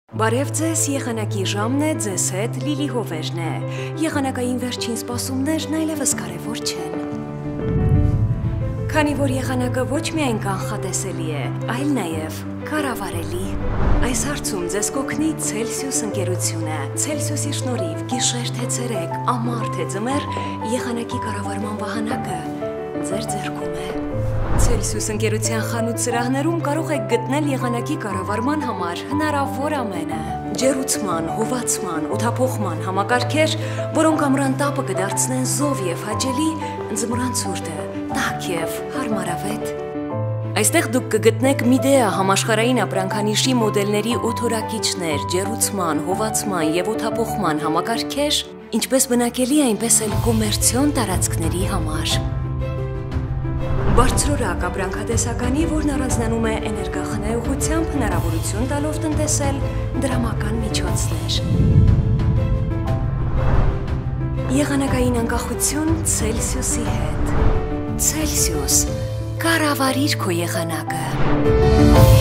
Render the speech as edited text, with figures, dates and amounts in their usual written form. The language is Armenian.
Բարև ձեզ, եղանակի ժամն է, ձեզ հետ Լիլի Հովերն է։ Եղանակային վերջին սպասումներն այլևս կարևոր չեն։ Քանի որ եղանակը ոչ միայն կանխատեսելի է, այլ նաև կառավարելի։ Այս հարցում ձեզ կօգնի Celsius ընկերությունը։ Celsius-ի շնորհիվ գիշեր թե ցերեկ, ամառ թե ձմեռ, եղանակի կառավարման վահանակը ձեր ձեռքում է։ Celsius ընկերության խանութ սրահներում կարող եք գտնել եղանակի կառավարման համար հնարավոր ամենը։ Ջերուցման, հովացման, օդափոխման համակարգեր, որոնք ամռան տապը կդարձնեն զով եւ հաճելի, ձմռան ցուրտը տաք եւ հարմարավետ։ Այստեղ դուք կգտնեք Midea համաշխարհային ապրանքանիշի մոդելների օթորակիչներ, ջերուցման, հովացման եւ օդափոխման համակարգեր, ինչպես բնակելի, այնպես էլ կոմերցիոն տարածքների համար։ Բարձրորակ ապրանքատեսականի, որն առանձնանում է էներգախնայողությամբ, հնարավորություն տալով տնտեսել դրամական միջոցներ։ Եղանակային անկախություն Celsius-ի հետ։ Celsius, կառավարիր քո եղանակը։